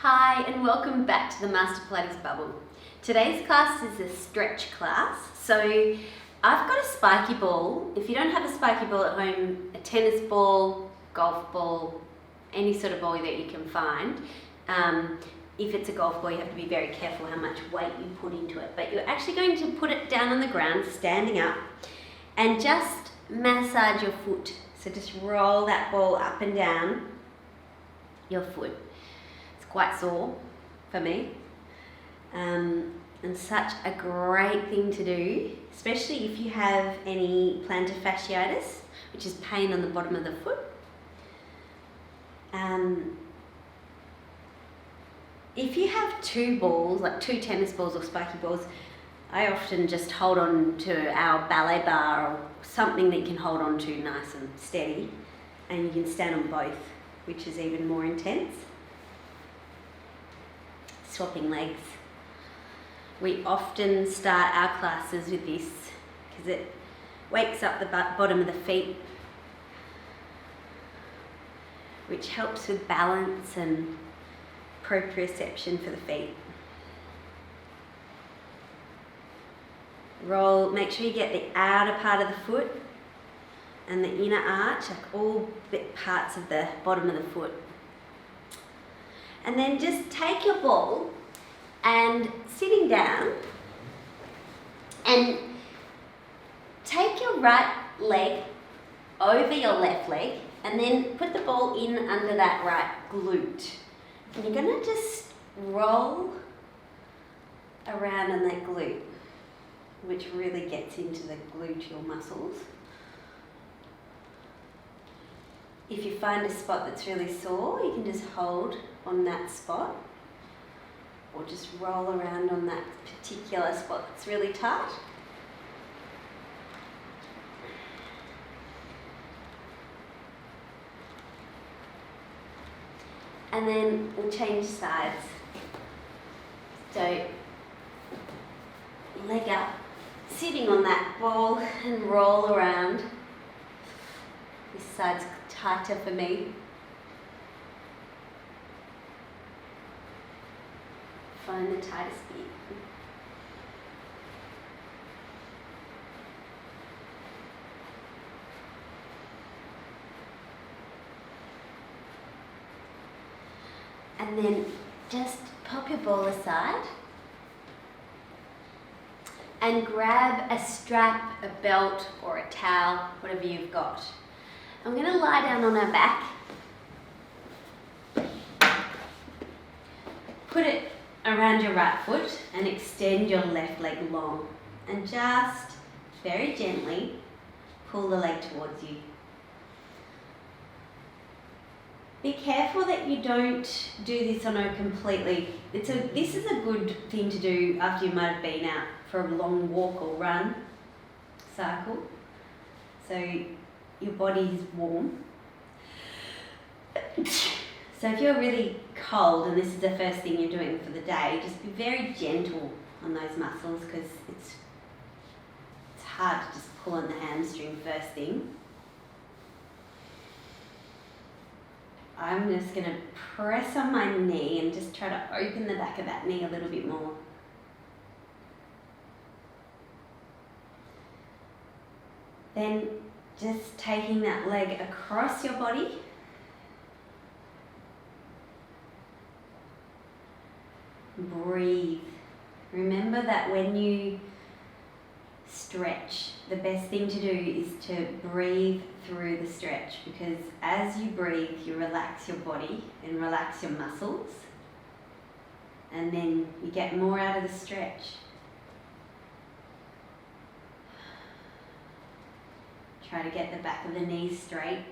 Hi and welcome back to the Master Pilates Bubble. Today's class is a stretch class. So I've got a spiky ball. If you don't have a spiky ball at home, a tennis ball, golf ball, any sort of ball that you can find. If it's a golf ball, you have to be very careful how much weight you put into it. But you're actually going to put it down on the ground, standing up, and just massage your foot. So just roll that ball up and down your foot. It's quite sore for me. And such a great thing to do, especially if you have any plantar fasciitis, which is pain on the bottom of the foot. If you have two balls, like two tennis balls or spiky balls, I often just hold on to our ballet bar or something that you can hold on to nice and steady, and you can stand on both, which is even more intense. Swapping legs. We often start our classes with this because it wakes up the bottom of the feet, which helps with balance and proprioception for the feet. Roll, make sure you get the outer part of the foot and the inner arch, like all parts of the bottom of the foot. And then just take your ball and sitting down and take your right leg over your left leg and then put the ball in under that right glute. And you're going to just roll around on that glute, which really gets into the gluteal muscles. If you find a spot that's really sore, you can just hold on that spot or just roll around on that particular spot that's really tight. And then we'll change sides. So, leg up, sitting on that ball and roll around. This side's tighter for me. Find the tightest bit. And then just pop your ball aside and grab a strap, a belt, or a towel, whatever you've got. I'm going to lie down on our back. Put it around your right foot and extend your left leg long. And just very gently pull the leg towards you. Be careful that you don't do this on a completely... This is a good thing to do after you might have been out for a long walk or run cycle. So your body is warm. So if you're really cold and this is the first thing you're doing for the day, just be very gentle on those muscles because it's hard to just pull on the hamstring first thing. I'm just going to press on my knee and just try to open the back of that knee a little bit more. Then just taking that leg across your body. Breathe. Remember that when you stretch, the best thing to do is to breathe through the stretch, because as you breathe, you relax your body and relax your muscles, and then you get more out of the stretch. Try to get the back of the knee straight.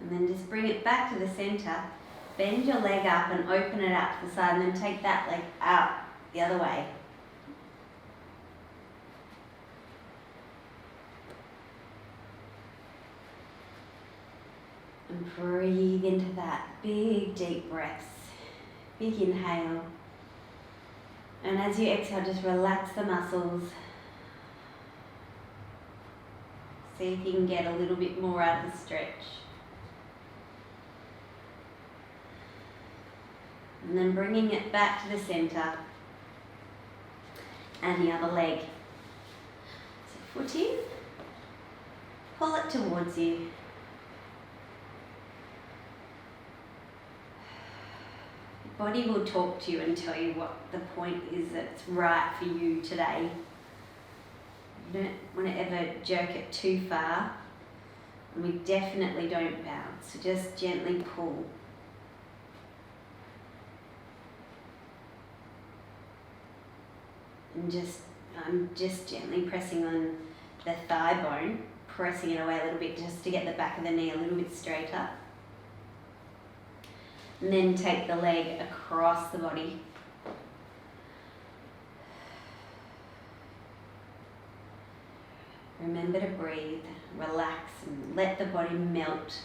And then just bring it back to the center. Bend your leg up and open it out to the side, and then take that leg out the other way. And breathe into that. Big deep breaths. Big inhale. And as you exhale, just relax the muscles. See if you can get a little bit more out of the stretch. And then bringing it back to the center. And the other leg. So foot in, pull it towards you. Your body will talk to you and tell you what the point is that's right for you today. You don't want to ever jerk it too far, and we definitely don't bounce, so just gently pull. And I'm just gently pressing on the thigh bone, pressing it away a little bit just to get the back of the knee a little bit straighter. And then take the leg across the body. Remember to breathe, relax, and let the body melt.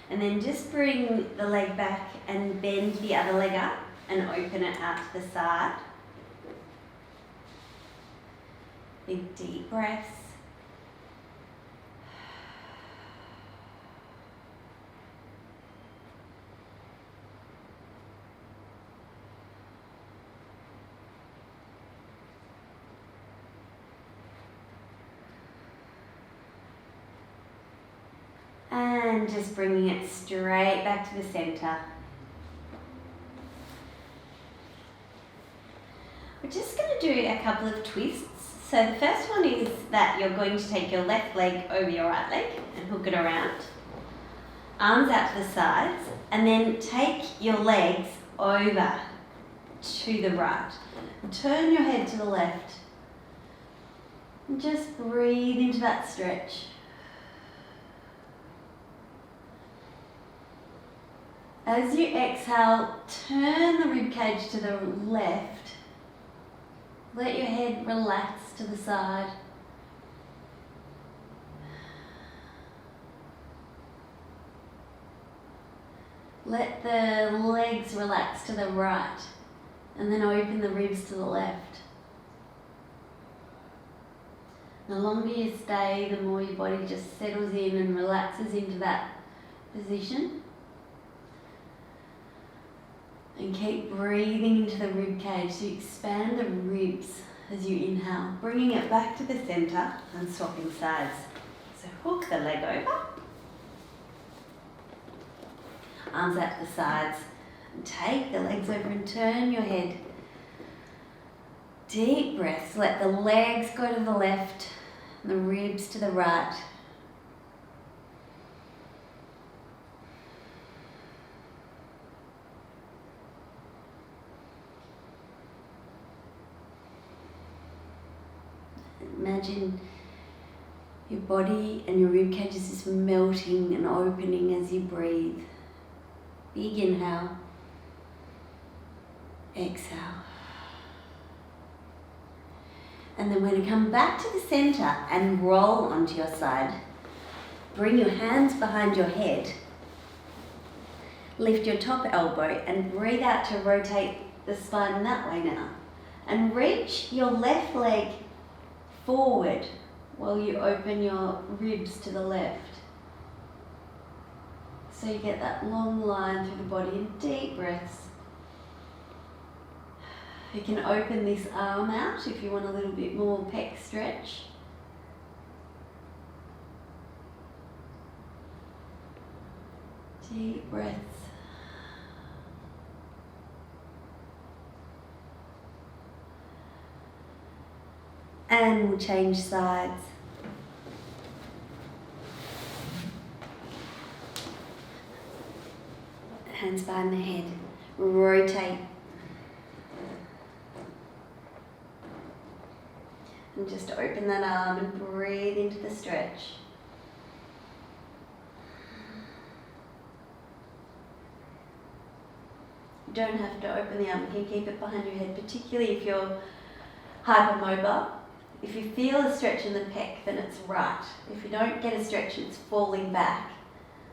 And then just bring the leg back and bend the other leg up and open it out to the side. Big deep breaths. And just bringing it straight back to the center. We're just going to do a couple of twists. So the first one is that you're going to take your left leg over your right leg and hook it around. Arms out to the sides, and then take your legs over to the right. Turn your head to the left. And just breathe into that stretch. As you exhale, turn the ribcage to the left. Let your head relax to the side. Let the legs relax to the right, and then open the ribs to the left. The longer you stay, the more your body just settles in and relaxes into that position. And keep breathing into the rib cage to expand the ribs as you inhale, bringing it back to the center and swapping sides. So hook the leg over, arms out to the sides, and take the legs over and turn your head. Deep breaths, let the legs go to the left and the ribs to the right. Imagine your body and your rib cage is just melting and opening as you breathe. Big inhale. Exhale. And then we're going to come back to the center and roll onto your side. Bring your hands behind your head. Lift your top elbow and breathe out to rotate the spine that way now. And reach your left leg forward while you open your ribs to the left. So you get that long line through the body and deep breaths. You can open this arm out if you want a little bit more pec stretch. Deep breaths. And we'll change sides. Hands behind the head. Rotate. And just open that arm and breathe into the stretch. You don't have to open the arm, you can keep it behind your head, particularly if you're hypermobile. If you feel a stretch in the pec, then it's right. If you don't get a stretch and it's falling back,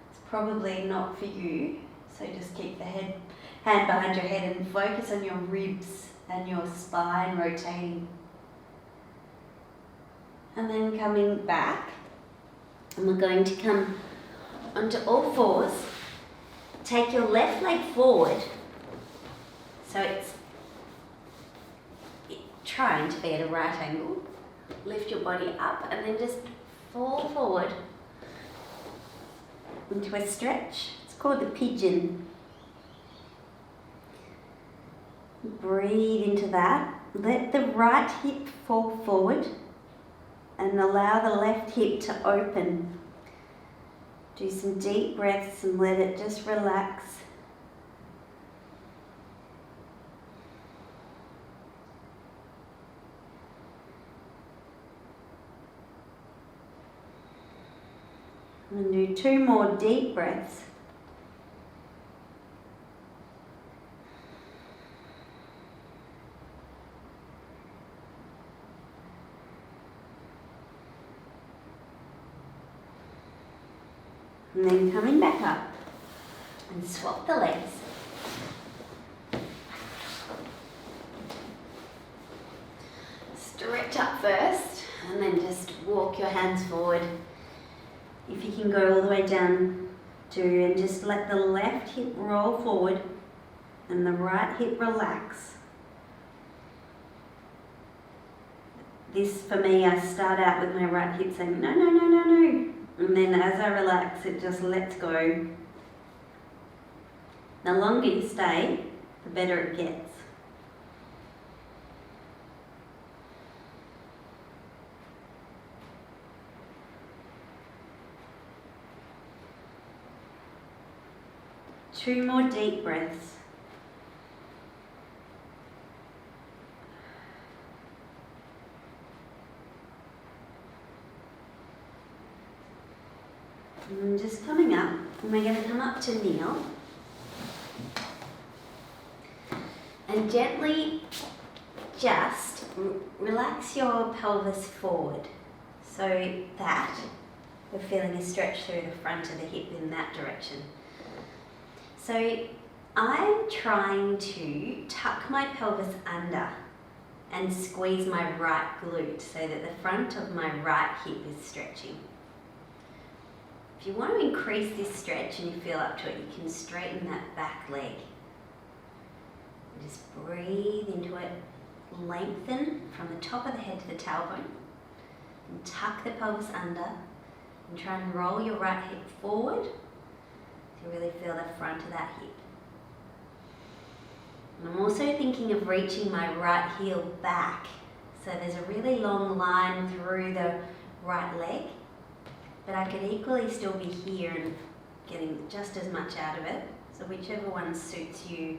it's probably not for you. So just keep the hand behind your head and focus on your ribs and your spine rotating. And then coming back, and we're going to come onto all fours. Take your left leg forward, so it's trying to be at a right angle. Lift your body up and then just fall forward into a stretch. It's called the pigeon. Breathe into that. Let the right hip fall forward and allow the left hip to open. Do some deep breaths and let it just relax. And do 2 more deep breaths. And then coming back up and swap the legs. Stretch up first and then just walk your hands forward. If you can go all the way down to and just let the left hip roll forward and the right hip relax. This for me, I start out with my right hip saying no, no, no, no, no. And then as I relax, it just lets go. The longer you stay, the better it gets. Two more deep breaths. And just coming up, and we're going to come up to kneel. And gently just relax your pelvis forward so that we're feeling a stretch through the front of the hip in that direction. So I'm trying to tuck my pelvis under and squeeze my right glute so that the front of my right hip is stretching. If you want to increase this stretch and you feel up to it, you can straighten that back leg. And just breathe into it, lengthen from the top of the head to the tailbone, and tuck the pelvis under, and try and roll your right hip forward to really feel the front of that hip. And I'm also thinking of reaching my right heel back, so there's a really long line through the right leg. But I could equally still be here and getting just as much out of it. So whichever one suits you.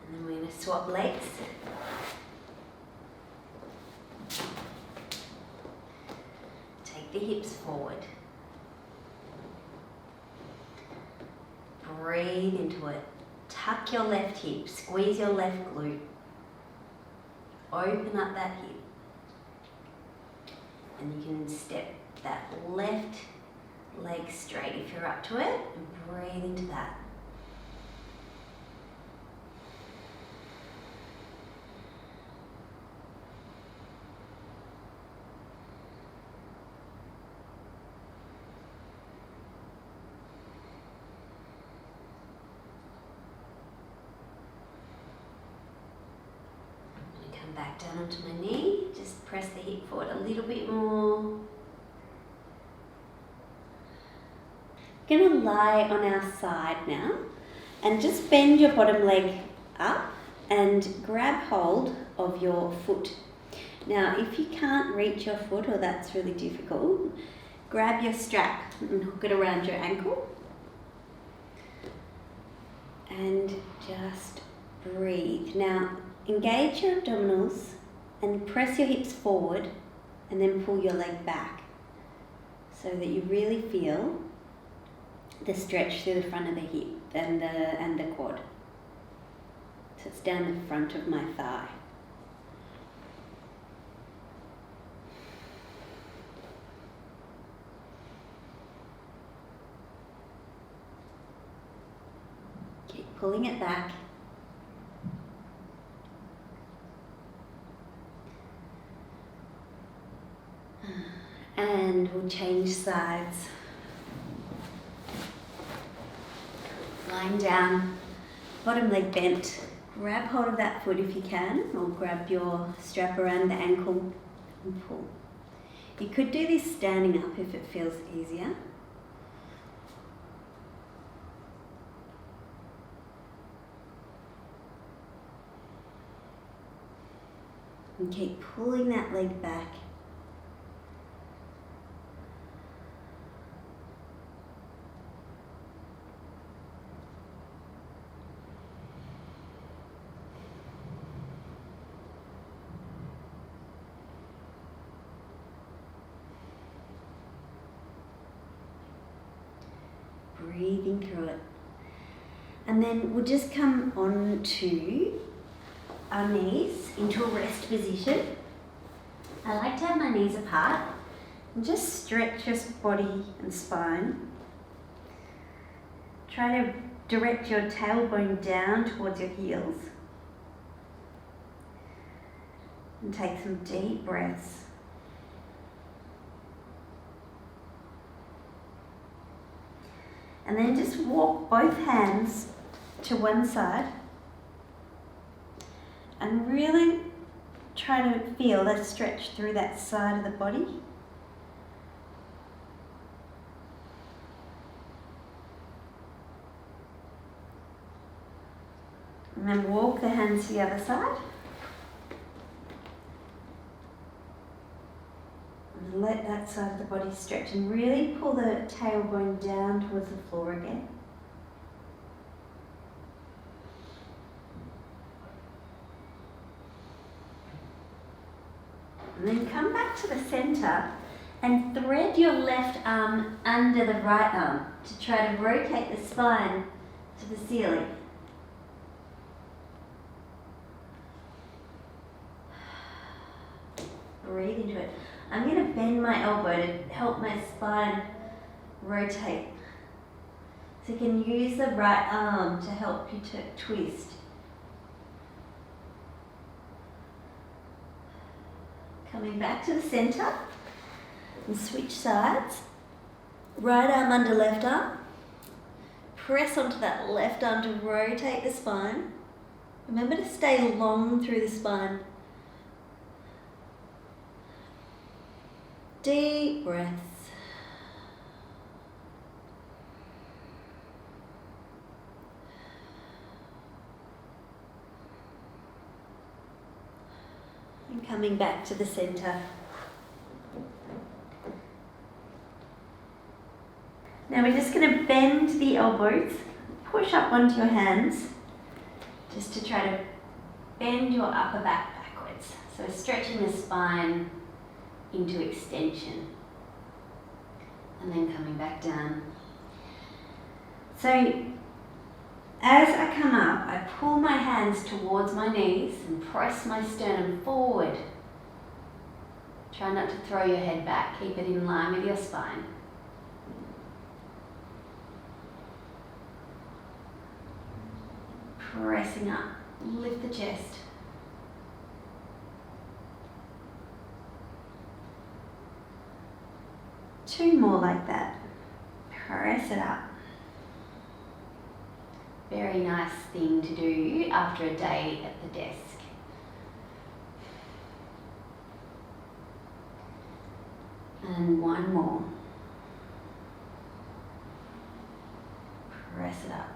And then we're going to swap legs. Take the hips forward. Breathe into it. Tuck your left hip, squeeze your left glute. Open up that hip. And you can step that left leg straight if you're up to it, and breathe into that. Back down onto my knee, just press the hip forward a little bit more. Going to lie on our side now and just bend your bottom leg up and grab hold of your foot. Now if you can't reach your foot or that's really difficult, grab your strap and hook it around your ankle and just breathe. Now engage your abdominals and press your hips forward and then pull your leg back so that you really feel the stretch through the front of the hip and the quad. So it's down the front of my thigh. Keep pulling it back. And we'll change sides. Lying down, bottom leg bent. Grab hold of that foot if you can, or grab your strap around the ankle and pull. You could do this standing up if it feels easier. And keep pulling that leg back. Breathing through it. And then we'll just come on to our knees into a rest position. I like to have my knees apart and just stretch your body and spine. Try to direct your tailbone down towards your heels. And take some deep breaths. And then just walk both hands to one side and really try to feel that stretch through that side of the body. And then walk the hands to the other side. And let that side of the body stretch and really pull the tailbone down towards the floor again. And then come back to the center and thread your left arm under the right arm to try to rotate the spine to the ceiling. Breathe into it. I'm going to bend my elbow to help my spine rotate. So you can use the right arm to help you to twist. Coming back to the center and switch sides. Right arm under left arm. Press onto that left arm to rotate the spine. Remember to stay long through the spine. Deep breaths. And coming back to the center. Now we're just going to bend the elbows, push up onto your hands, just to try to bend your upper back backwards. So stretching the spine into extension. And then coming back down. So as I come up, I pull my hands towards my knees and press my sternum forward. Try not to throw your head back, keep it in line with your spine. Pressing up, lift the chest. Two more like that. Press it up. Very nice thing to do after a day at the desk. And one more. Press it up.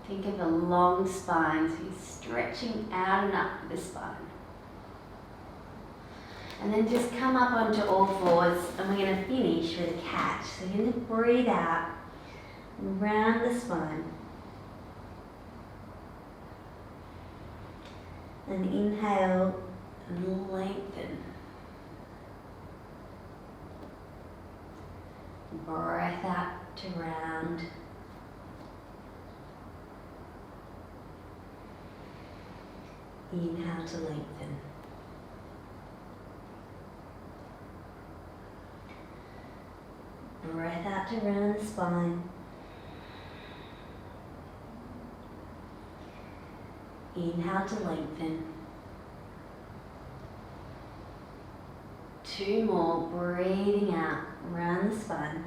Think of a long spine, so you're stretching out and up the spine. And then just come up onto all fours, and we're going to finish with a cat. So you're going to breathe out, round the spine. And inhale and lengthen. Breath out to round. Inhale to lengthen. Breath out to round the spine. Inhale to lengthen. 2 more, breathing out, round the spine.